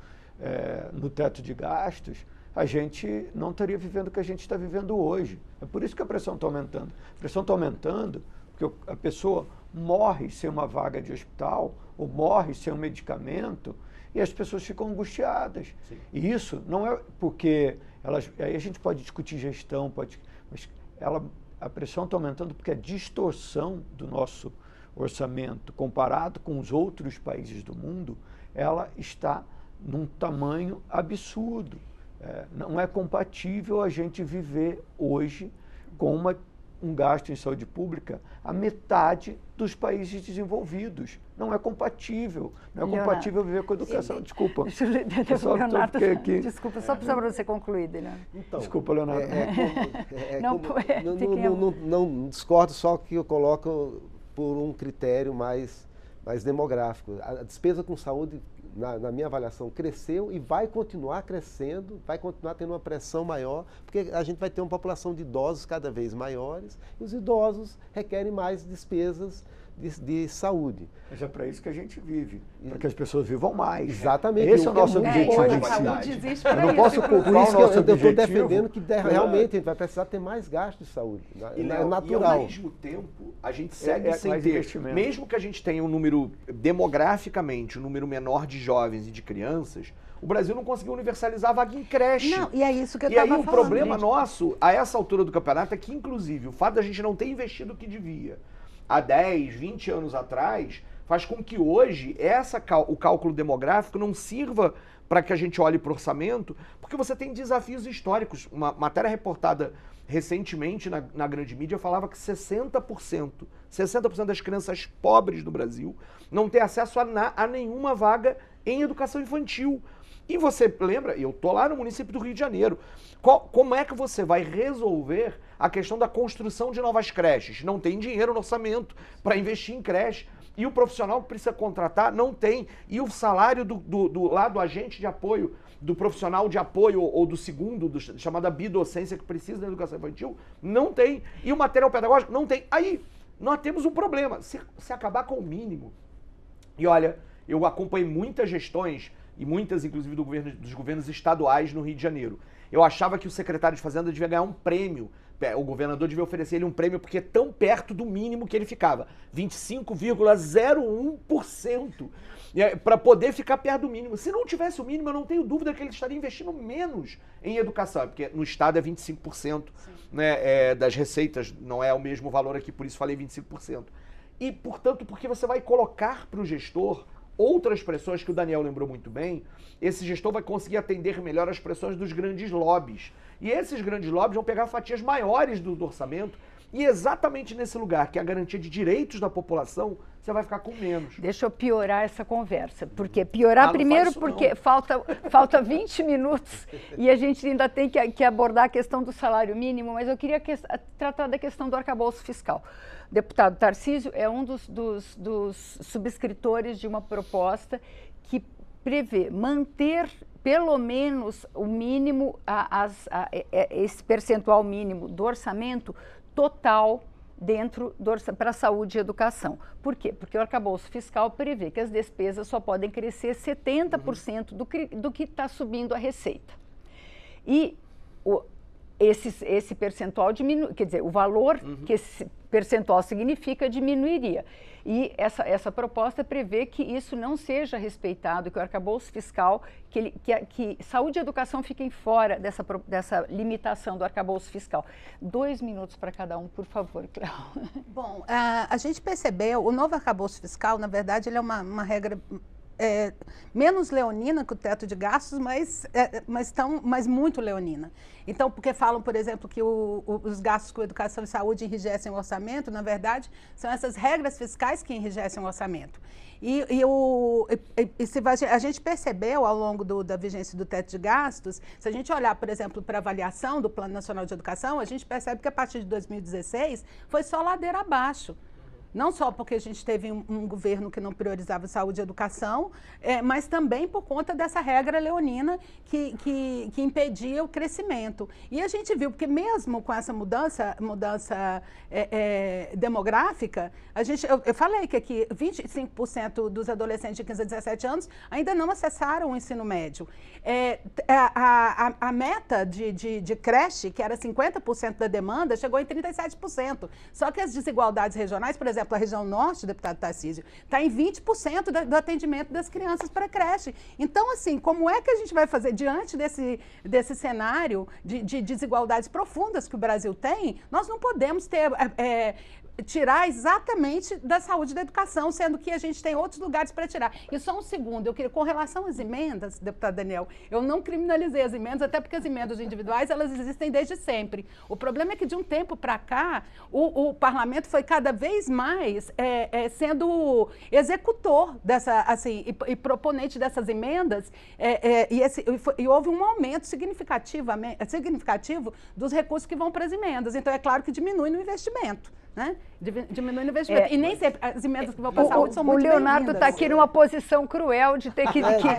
no teto de gastos, a gente não estaria vivendo o que a gente está vivendo hoje. É por isso que a pressão está aumentando. A pressão está aumentando porque a pessoa morre sem uma vaga de hospital ou morre sem um medicamento e as pessoas ficam angustiadas. Sim. E isso não é porque aí a gente pode discutir gestão, mas a pressão está aumentando porque a distorção do nosso orçamento comparado com os outros países do mundo, ela está num tamanho absurdo. Não é compatível a gente viver hoje com um gasto em saúde pública a metade dos países desenvolvidos. Não é compatível. Não é compatível viver com a educação. Desculpa. Leonardo, desculpa, só para você concluir, Leonardo. Então, desculpa, Leonardo. Não discordo, só que eu coloco por um critério mais demográfico. A despesa com saúde, na minha avaliação, cresceu e vai continuar crescendo, vai continuar tendo uma pressão maior, porque a gente vai ter uma população de idosos cada vez maiores e os idosos requerem mais despesas de saúde. Mas é para isso que a gente vive, para que as pessoas vivam mais. Exatamente. Esse é o nosso objetivo. A saúde existe para isso. Eu não posso culpar o nosso objetivo. Eu estou defendendo que realmente a gente vai precisar ter mais gasto de saúde. É natural. E ao mesmo tempo, a gente segue sem ter, mesmo que a gente tenha um número, demograficamente, um número menor de jovens e de crianças, o Brasil não conseguiu universalizar a vaga em creche. Não, e é isso que eu estava falando. E aí o problema nosso, a essa altura do campeonato, é que, inclusive, o fato da gente não ter investido o que devia há 10, 20 anos atrás, faz com que hoje o cálculo demográfico não sirva para que a gente olhe para o orçamento, porque você tem desafios históricos. Uma matéria reportada recentemente na grande mídia falava que 60% das crianças pobres do Brasil não têm acesso a nenhuma vaga em educação infantil. E você lembra, eu estou lá no município do Rio de Janeiro, como é que você vai resolver a questão da construção de novas creches? Não tem dinheiro no orçamento para investir em creche. E o profissional que precisa contratar não tem. E o salário do agente de apoio, do profissional de apoio ou do segundo, chamada bidocência, que precisa da educação infantil, não tem. E o material pedagógico não tem. Aí nós temos um problema. Se acabar com o mínimo. E olha, eu acompanhei muitas gestões, e muitas, inclusive, dos governos estaduais no Rio de Janeiro. Eu achava que o secretário de Fazenda devia ganhar um prêmio. O governador devia oferecer ele um prêmio porque é tão perto do mínimo que ele ficava. 25,01%. Para poder ficar perto do mínimo. Se não tivesse o mínimo, eu não tenho dúvida que ele estaria investindo menos em educação. Porque no estado é 25%, né, das receitas, não é o mesmo valor aqui, por isso falei 25%. E, portanto, porque você vai colocar para o gestor outras pressões que o Daniel lembrou muito bem, esse gestor vai conseguir atender melhor as pressões dos grandes lobbies. E esses grandes lobbies vão pegar fatias maiores do orçamento e exatamente nesse lugar, que é a garantia de direitos da população, você vai ficar com menos. Deixa eu piorar essa conversa. Porque piorar primeiro porque falta 20 minutos e a gente ainda tem que abordar a questão do salário mínimo, mas eu queria tratar da questão do arcabouço fiscal. O deputado Tarcísio é um dos subscritores de uma proposta que prevê manter pelo menos o mínimo, esse percentual mínimo do orçamento total dentro para a saúde e educação. Por quê? Porque o arcabouço fiscal prevê que as despesas só podem crescer 70% do que está subindo a receita. E esse percentual diminui, quer dizer, o valor que esse percentual significa diminuiria. E essa proposta prevê que isso não seja respeitado, que o arcabouço fiscal, que saúde e educação fiquem fora dessa limitação do arcabouço fiscal. 2 minutos para cada um, por favor, Cléo. Bom, a gente percebeu, o novo arcabouço fiscal, na verdade, ele é uma regra menos leonina que o teto de gastos, mas muito leonina. Então, porque falam, por exemplo, que os gastos com educação e saúde enrijecem o orçamento, na verdade, são essas regras fiscais que enrijecem o orçamento. A gente percebeu ao longo da vigência do teto de gastos, se a gente olhar, por exemplo, para a avaliação do Plano Nacional de Educação, a gente percebe que a partir de 2016 foi só ladeira abaixo. Não só porque a gente teve um governo que não priorizava saúde e educação, mas também por conta dessa regra leonina que impedia o crescimento. E a gente viu, porque mesmo com essa mudança demográfica, eu falei que aqui 25% dos adolescentes de 15 a 17 anos ainda não acessaram o ensino médio. A meta de creche, que era 50% da demanda, chegou em 37%. Só que as desigualdades regionais, por exemplo, a região norte, deputado Tarcísio, está em 20% do atendimento das crianças para creche. Então, assim, como é que a gente vai fazer diante desse cenário de desigualdades profundas que o Brasil tem? Nós não podemos ter tirar exatamente da saúde e da educação, sendo que a gente tem outros lugares para tirar. E só um segundo, eu queria, com relação às emendas, deputado Daniel, eu não criminalizei as emendas, até porque as emendas individuais, elas existem desde sempre. O problema é que de um tempo para cá, o parlamento foi cada vez mais sendo executor dessa, assim, e proponente dessas emendas, e houve um aumento significativo dos recursos que vão para as emendas. Então, é claro que diminui no investimento. Né? Diminui no investimento. E nem sempre as emendas que vão para a saúde são muito bem-vindas. O Leonardo está aqui numa posição cruel de ter que de explicar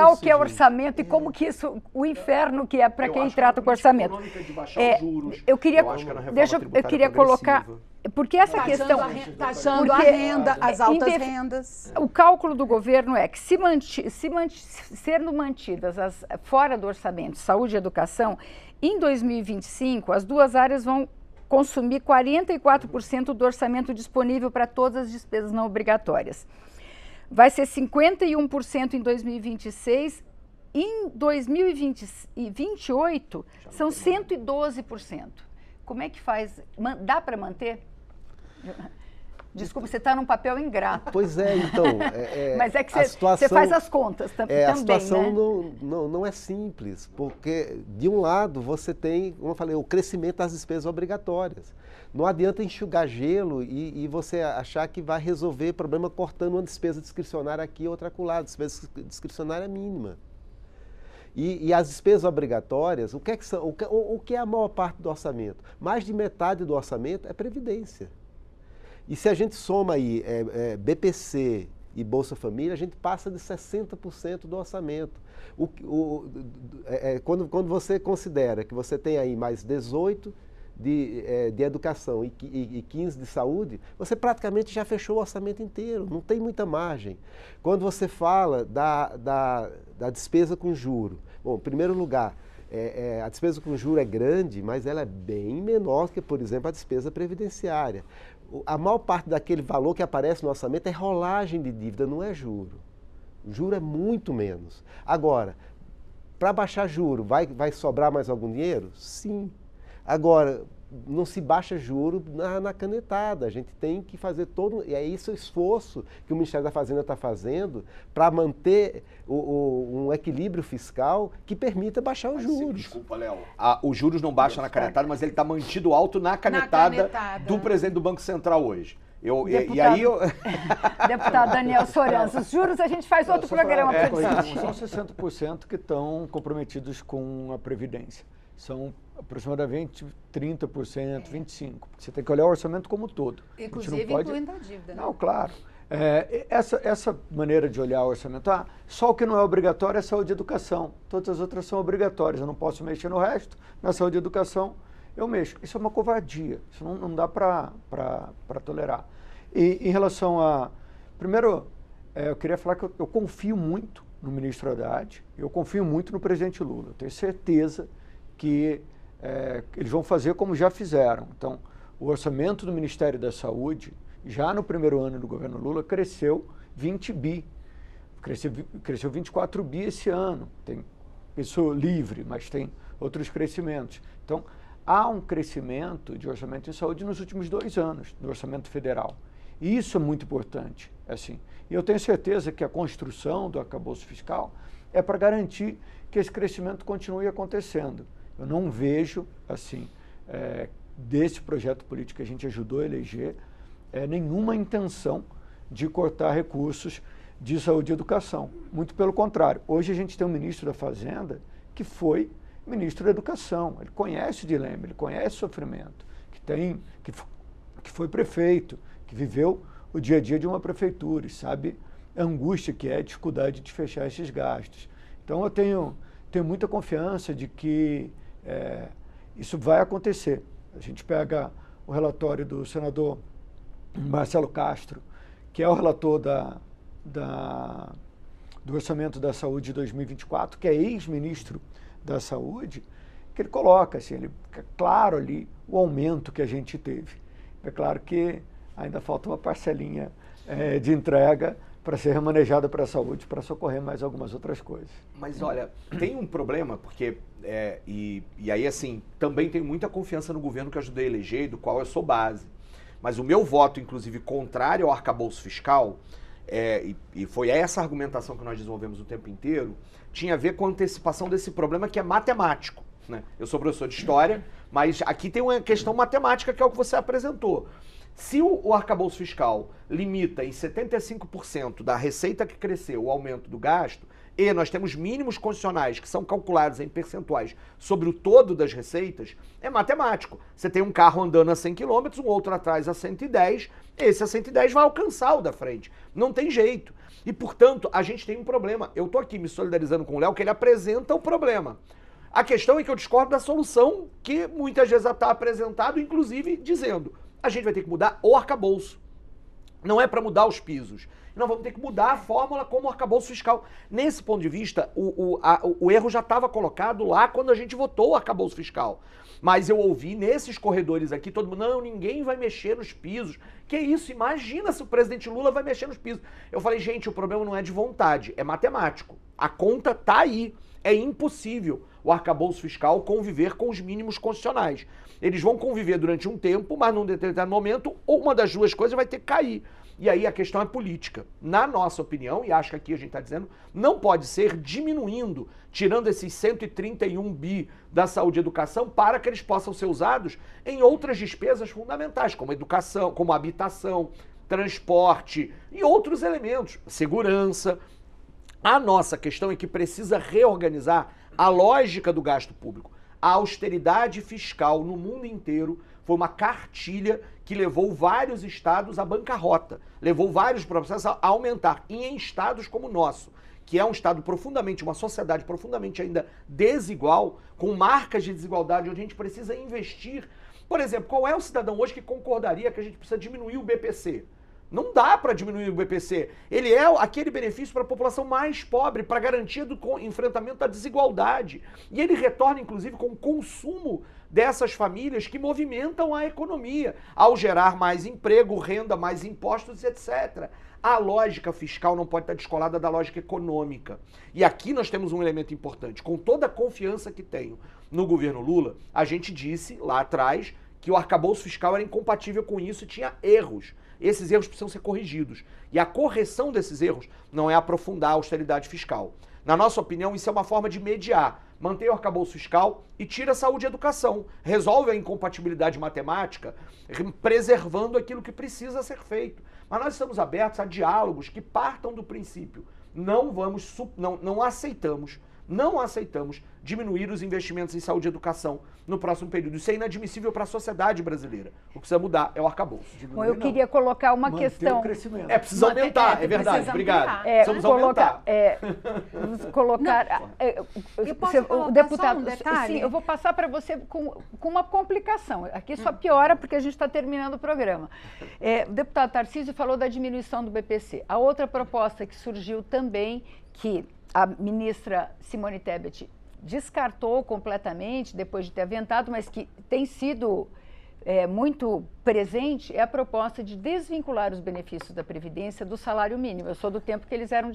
recurso, o que é orçamento e como que isso, o inferno que é para quem trata com orçamento. De baixar os juros, eu queria colocar, porque essa questão taxando a renda, as altas rendas. O cálculo do governo é que sendo mantidas fora do orçamento, saúde e educação, em 2025 as duas áreas vão consumir 44% do orçamento disponível para todas as despesas não obrigatórias. Vai ser 51% em 2026, em 2028 são 112%. Como é que faz? Dá para manter? Desculpa, você está num papel ingrato. Pois é, então. Mas é que você faz as contas também, a situação, né? não é simples, porque, de um lado, você tem, como eu falei, o crescimento das despesas obrigatórias. Não adianta enxugar gelo e você achar que vai resolver o problema cortando uma despesa discricionária aqui e outra acolá. A despesa discricionária é mínima. E as despesas obrigatórias, o que é a maior parte do orçamento? Mais de metade do orçamento é previdência. E se a gente soma aí BPC e Bolsa Família, a gente passa de 60% do orçamento. Quando você considera que você tem aí mais 18 de educação e 15 de saúde, você praticamente já fechou o orçamento inteiro, não tem muita margem. Quando você fala da despesa com juro, bom, em primeiro lugar, a despesa com juro é grande, mas ela é bem menor que, por exemplo, a despesa previdenciária. A maior parte daquele valor que aparece no orçamento é rolagem de dívida, não é juro. O juro é muito menos. Agora, para baixar juro, vai sobrar mais algum dinheiro? Sim. Agora, não se baixa juro na canetada. A gente tem que fazer e é esse o esforço que o Ministério da Fazenda está fazendo para manter um equilíbrio fiscal que permita baixar os juros. Desculpa, Léo. Os juros não baixam na canetada, mas ele está mantido alto na canetada do presidente do Banco Central hoje. Deputado Daniel Soranzo, os juros a gente faz outro programa para discutir. São 60% que estão comprometidos com a Previdência. São aproximadamente 30%, 25%. Você tem que olhar o orçamento como um todo. Inclusive incluindo a dívida. Não, claro. Essa maneira de olhar o orçamento, só o que não é obrigatório é saúde e educação. Todas as outras são obrigatórias. Eu não posso mexer no resto. Na saúde e educação, eu mexo. Isso é uma covardia. Isso não dá para tolerar. E em relação a... Primeiro, eu queria falar que eu confio muito no ministro Haddad. Eu confio muito no presidente Lula. Eu tenho certeza que eles vão fazer como já fizeram. Então, o orçamento do Ministério da Saúde, já no primeiro ano do governo Lula, cresceu 20 bi. Cresceu 24 bi esse ano. Tem isso livre, mas tem outros crescimentos. Então, há um crescimento de orçamento em saúde nos últimos 2 anos, do orçamento federal. E isso é muito importante. Assim. E eu tenho certeza que a construção do arcabouço fiscal é para garantir que esse crescimento continue acontecendo. Eu não vejo, assim, desse projeto político que a gente ajudou a eleger, nenhuma intenção de cortar recursos de saúde e educação. Muito pelo contrário. Hoje a gente tem um ministro da Fazenda que foi ministro da Educação. Ele conhece o dilema, ele conhece o sofrimento, que foi prefeito, que viveu o dia a dia de uma prefeitura e sabe a angústia que é a dificuldade de fechar esses gastos. Então eu tenho muita confiança de que isso vai acontecer. A gente pega o relatório do senador Marcelo Castro, que é o relator do Orçamento da Saúde de 2024, que é ex-ministro da Saúde, que ele coloca, assim, é claro ali o aumento que a gente teve. É claro que ainda falta uma parcelinha de entrega para ser remanejada para a saúde, para socorrer mais algumas outras coisas. Mas olha, tem um problema, porque, e aí assim, também tenho muita confiança no governo que eu ajudei a eleger e do qual eu sou base. Mas o meu voto, inclusive, contrário ao arcabouço fiscal, e foi essa argumentação que nós desenvolvemos o tempo inteiro, tinha a ver com a antecipação desse problema que é matemático, né? Eu sou professor de história, mas aqui tem uma questão matemática que é o que você apresentou. Se o arcabouço fiscal limita em 75% da receita que cresceu o aumento do gasto, e nós temos mínimos constitucionais que são calculados em percentuais sobre o todo das receitas, é matemático. Você tem um carro andando a 100 km, um outro atrás a 110, esse a 110 vai alcançar o da frente. Não tem jeito. E, portanto, a gente tem um problema. Eu estou aqui me solidarizando com o Léo, que ele apresenta o problema. A questão é que eu discordo da solução que muitas vezes está apresentado, inclusive dizendo: a gente vai ter que mudar o arcabouço. Não é para mudar os pisos. Nós vamos ter que mudar a fórmula como o arcabouço fiscal. Nesse ponto de vista, o erro já estava colocado lá quando a gente votou o arcabouço fiscal. Mas eu ouvi nesses corredores aqui, todo mundo, não, ninguém vai mexer nos pisos. Que isso? Imagina se o presidente Lula vai mexer nos pisos. Eu falei, gente, o problema não é de vontade, é matemático. A conta tá aí. É impossível o arcabouço fiscal conviver com os mínimos constitucionais. Eles vão conviver durante um tempo, mas num determinado momento, uma das duas coisas vai ter que cair. E aí a questão é política. Na nossa opinião, e acho que aqui a gente está dizendo, não pode ser diminuindo, tirando esses 131 bi da saúde e educação para que eles possam ser usados em outras despesas fundamentais, como educação, como habitação, transporte e outros elementos, segurança. A nossa questão é que precisa reorganizar a lógica do gasto público. A austeridade fiscal no mundo inteiro foi uma cartilha que levou vários estados à bancarrota, levou vários processos a aumentar. E em estados como o nosso, que é um estado profundamente, uma sociedade profundamente ainda desigual, com marcas de desigualdade, onde a gente precisa investir. Por exemplo, qual é o cidadão hoje que concordaria que a gente precisa diminuir o BPC? Não dá para diminuir o BPC. Ele é aquele benefício para a população mais pobre, para garantia do enfrentamento da desigualdade. E ele retorna, inclusive, com o consumo dessas famílias que movimentam a economia, ao gerar mais emprego, renda, mais impostos, etc. A lógica fiscal não pode estar descolada da lógica econômica. E aqui nós temos um elemento importante. Com toda a confiança que tenho no governo Lula, a gente disse lá atrás que o arcabouço fiscal era incompatível com isso e tinha erros. Esses erros precisam ser corrigidos. E a correção desses erros não é aprofundar a austeridade fiscal. Na nossa opinião, isso é uma forma de mediar. Mantém o arcabouço fiscal e tira a saúde e a educação. Resolve a incompatibilidade matemática, preservando aquilo que precisa ser feito. Mas nós estamos abertos a diálogos que partam do princípio. Não aceitamos diminuir os investimentos em saúde e educação no próximo período. Isso é inadmissível para a sociedade brasileira. O que precisa mudar é o arcabouço. Bom, eu queria colocar uma questão. Precisa aumentar, é verdade. Obrigado. Precisamos aumentar. Vamos colocar. O deputado. Sim, eu vou passar para você com uma complicação. Aqui só piora porque a gente está terminando o programa. O deputado Tarcísio falou da diminuição do BPC. A outra proposta que surgiu também, que a ministra Simone Tebet descartou completamente, depois de ter aventado, mas que tem sido muito presente, é a proposta de desvincular os benefícios da Previdência do salário mínimo. Eu sou do tempo que eles eram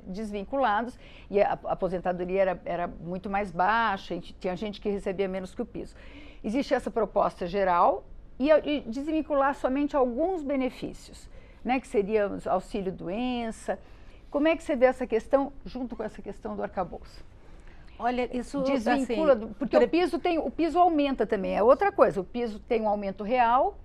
desvinculados e a aposentadoria era muito mais baixa, e tinha gente que recebia menos que o piso. Existe essa proposta geral e desvincular somente alguns benefícios, né, que seria o auxílio-doença. Como é que você vê essa questão junto com essa questão do arcabouço? Olha, isso desvincula, assim, porque o piso aumenta também, é outra coisa. O piso tem um aumento real,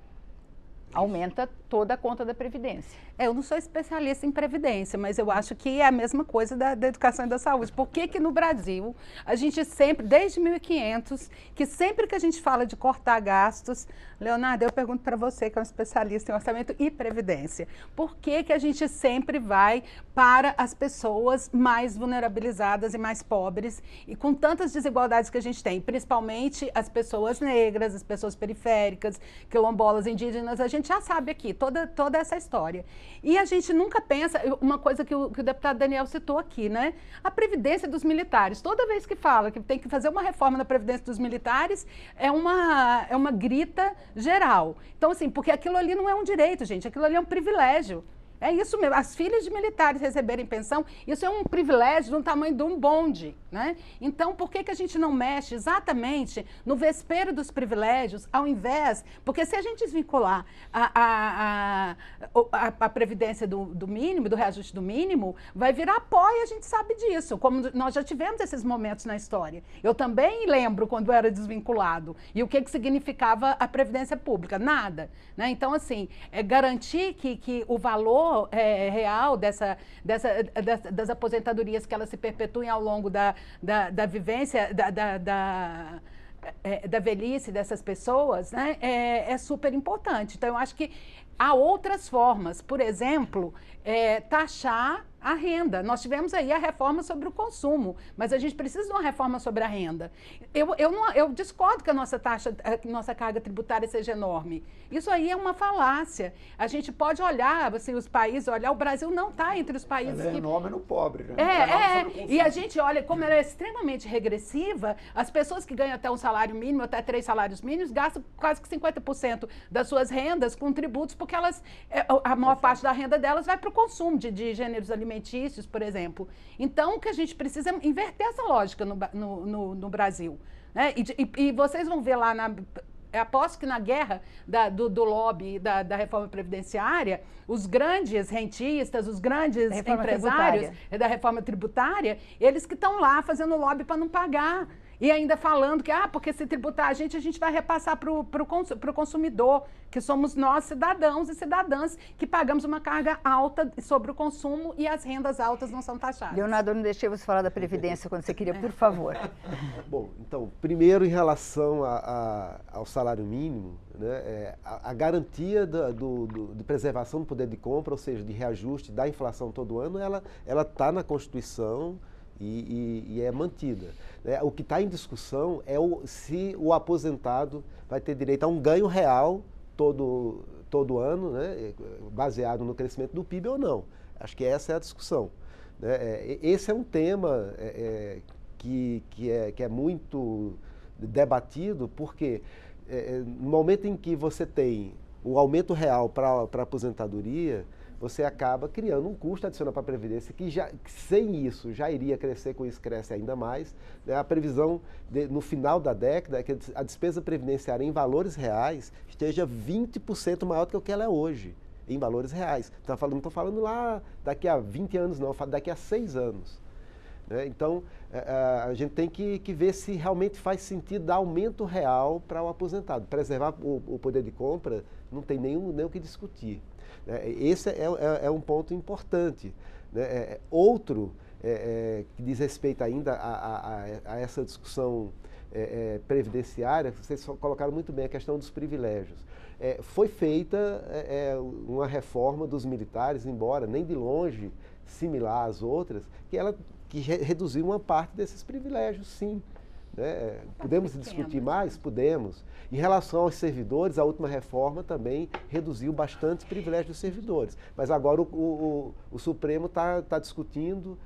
aumenta toda a conta da Previdência. Eu não sou especialista em Previdência, mas eu acho que é a mesma coisa da educação e da saúde. Por que no Brasil, a gente sempre, desde 1500, que sempre que a gente fala de cortar gastos, Leonardo, eu pergunto para você, que é um especialista em orçamento e Previdência, por que a gente sempre vai para as pessoas mais vulnerabilizadas e mais pobres e com tantas desigualdades que a gente tem, principalmente as pessoas negras, as pessoas periféricas, quilombolas, indígenas, a gente já sabe aqui toda essa história. E a gente nunca pensa, uma coisa que o deputado Daniel citou aqui, né? A Previdência dos militares. Toda vez que fala que tem que fazer uma reforma na Previdência dos militares, é uma grita geral. Então, assim, porque aquilo ali não é um direito, gente, aquilo ali é um privilégio. É isso mesmo, as filhas de militares receberem pensão, isso é um privilégio do tamanho de um bonde, né? Então, por que a gente não mexe exatamente no vespeiro dos privilégios, ao invés... Porque se a gente desvincular a previdência do mínimo, do reajuste do mínimo, vai virar pó e a gente sabe disso, como nós já tivemos esses momentos na história. Eu também lembro quando era desvinculado. E o que significava a previdência pública? Nada, né? Então, assim, garantir que o valor real das aposentadorias, que elas se perpetuem ao longo da vivência, da velhice dessas pessoas, né, é super importante. Então, eu acho que há outras formas, por exemplo, taxar a renda. Nós tivemos aí a reforma sobre o consumo, mas a gente precisa de uma reforma sobre a renda. Eu discordo que a nossa carga tributária seja enorme. Isso aí é uma falácia. A gente pode olhar, assim, os países, o Brasil não está entre os países ela é enorme no pobre, né? E a gente olha como ela é extremamente regressiva, as pessoas que ganham até um salário mínimo, até 3 salários mínimos, gastam quase que 50% das suas rendas com tributos, porque a maior parte da renda delas vai para o consumo de gêneros alimentícios, por exemplo. Então, o que a gente precisa é inverter essa lógica no Brasil, né? E vocês vão ver lá aposto que na guerra do lobby da reforma previdenciária, os grandes rentistas, os grandes empresários da reforma tributária, eles que estão lá fazendo lobby para não pagar. E ainda falando que, porque se tributar a gente vai repassar para o consumidor, que somos nós, cidadãos e cidadãs, que pagamos uma carga alta sobre o consumo e as rendas altas não são taxadas. Leonardo, eu não deixei você falar da Previdência quando você queria, por favor. Bom, então, primeiro em relação ao salário mínimo, né, a garantia de preservação do poder de compra, ou seja, de reajuste da inflação todo ano, ela está na Constituição e é mantida. O que está em discussão é se o aposentado vai ter direito a um ganho real todo ano, né, baseado no crescimento do PIB ou não. Acho que essa é a discussão. Esse é um tema que é muito debatido, porque no momento em que você tem o aumento real para a aposentadoria, você acaba criando um custo adicional para a Previdência que sem isso já iria crescer, com isso cresce ainda mais. A previsão no final da década é que a despesa previdenciária em valores reais esteja 20% maior do que ela é hoje, em valores reais. Não estou falando lá daqui a 20 anos, não, eu falo daqui a 6 anos. Então, a gente tem que ver se realmente faz sentido dar aumento real para o aposentado. Preservar o poder de compra não tem nem o que discutir. Esse é um ponto importante. Outro, que diz respeito ainda a essa discussão previdenciária, vocês colocaram muito bem a questão dos privilégios. Foi feita uma reforma dos militares, embora nem de longe similar às outras, que reduziu uma parte desses privilégios, sim. Podemos discutir mais? Podemos. Em relação aos servidores, a última reforma também reduziu bastante os privilégios dos servidores. Mas agora o Supremo está discutindo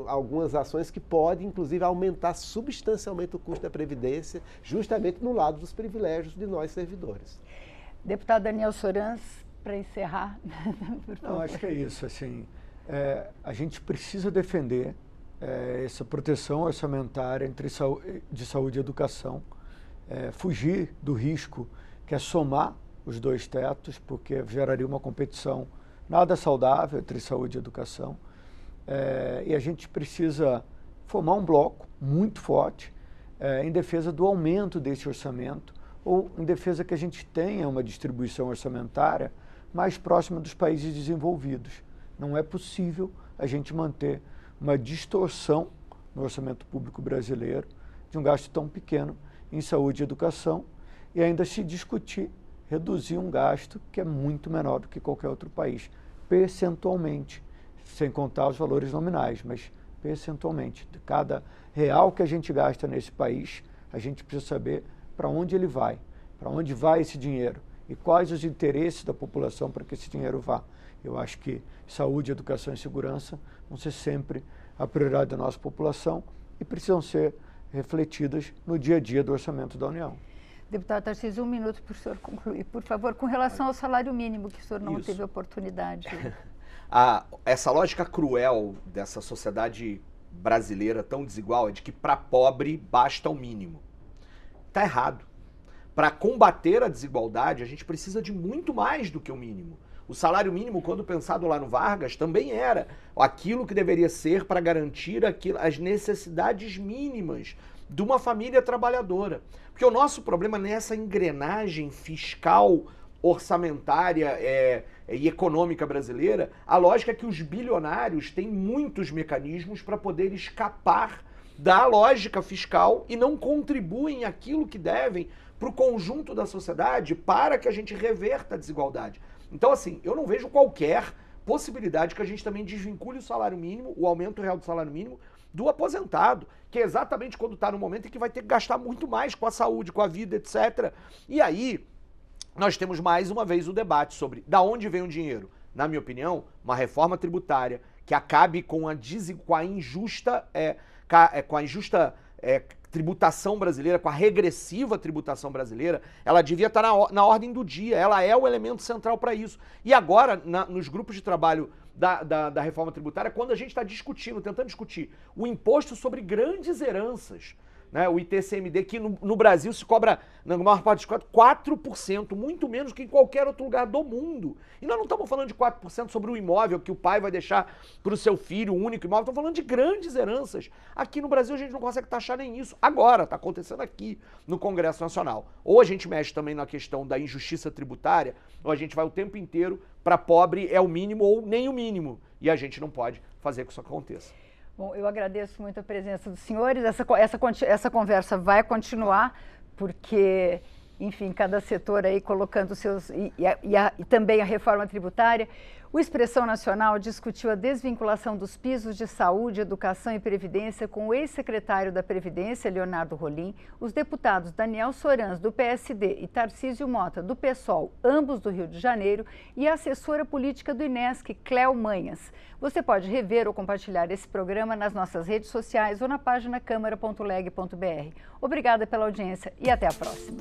algumas ações que podem, inclusive, aumentar substancialmente o custo da Previdência, justamente no lado dos privilégios de nós servidores. Deputado Daniel Sorans, para encerrar. Não, acho que é isso. Assim, a gente precisa defender essa proteção orçamentária de saúde e educação, fugir do risco que é somar os dois tetos, porque geraria uma competição nada saudável entre saúde e educação. E a gente precisa formar um bloco muito forte em defesa do aumento desse orçamento, ou em defesa que a gente tenha uma distribuição orçamentária mais próxima dos países desenvolvidos. Não é possível a gente manter uma distorção no orçamento público brasileiro de um gasto tão pequeno em saúde e educação e ainda se discutir reduzir um gasto que é muito menor do que qualquer outro país, percentualmente, sem contar os valores nominais, mas percentualmente. De cada real que a gente gasta nesse país, a gente precisa saber para onde ele vai, para onde vai esse dinheiro e quais os interesses da população para que esse dinheiro vá. Eu acho que saúde, educação e segurança vão ser sempre a prioridade da nossa população e precisam ser refletidas no dia a dia do orçamento da União. Deputado Tarcísio, 1 minuto para o senhor concluir, por favor, com relação ao salário mínimo, que o senhor não teve oportunidade. Essa lógica cruel dessa sociedade brasileira tão desigual é de que para pobre basta o mínimo. Está errado. Para combater a desigualdade, a gente precisa de muito mais do que o mínimo. O salário mínimo, quando pensado lá no Vargas, também era aquilo que deveria ser para garantir as necessidades mínimas de uma família trabalhadora. Porque o nosso problema nessa engrenagem fiscal, orçamentária e econômica brasileira, a lógica é que os bilionários têm muitos mecanismos para poder escapar da lógica fiscal e não contribuem aquilo que devem para o conjunto da sociedade para que a gente reverta a desigualdade. Então, assim, eu não vejo qualquer possibilidade que a gente também desvincule o salário mínimo, o aumento real do salário mínimo, do aposentado, que é exatamente quando está no momento em que vai ter que gastar muito mais com a saúde, com a vida, etc. E aí, nós temos mais uma vez o debate sobre da onde vem o dinheiro. Na minha opinião, uma reforma tributária que acabe com a injusta tributação brasileira, com a regressiva tributação brasileira, ela devia estar na ordem do dia, ela é o elemento central para isso. E agora, nos grupos de trabalho da reforma tributária, quando a gente está tentando discutir o imposto sobre grandes heranças, né, o ITCMD, que no Brasil se cobra, na maior parte dos casos, 4%, muito menos que em qualquer outro lugar do mundo. E nós não estamos falando de 4% sobre o imóvel que o pai vai deixar para o seu filho, o único imóvel, estamos falando de grandes heranças. Aqui no Brasil a gente não consegue taxar nem isso. Agora, está acontecendo aqui no Congresso Nacional. Ou a gente mexe também na questão da injustiça tributária, ou a gente vai o tempo inteiro para pobre é o mínimo ou nem o mínimo. E a gente não pode fazer que isso aconteça. Bom, eu agradeço muito a presença dos senhores. Essa conversa vai continuar, porque, enfim, cada setor aí colocando seus... E também a reforma tributária. O Expressão Nacional discutiu a desvinculação dos pisos de saúde, educação e previdência com o ex-secretário da Previdência, Leonardo Rolim, os deputados Daniel Sorans, do PSD, e Tarcísio Mota, do PSOL, ambos do Rio de Janeiro, e a assessora política do INESC, Cléo Manhas. Você pode rever ou compartilhar esse programa nas nossas redes sociais ou na página câmara.leg.br. Obrigada pela audiência e até a próxima.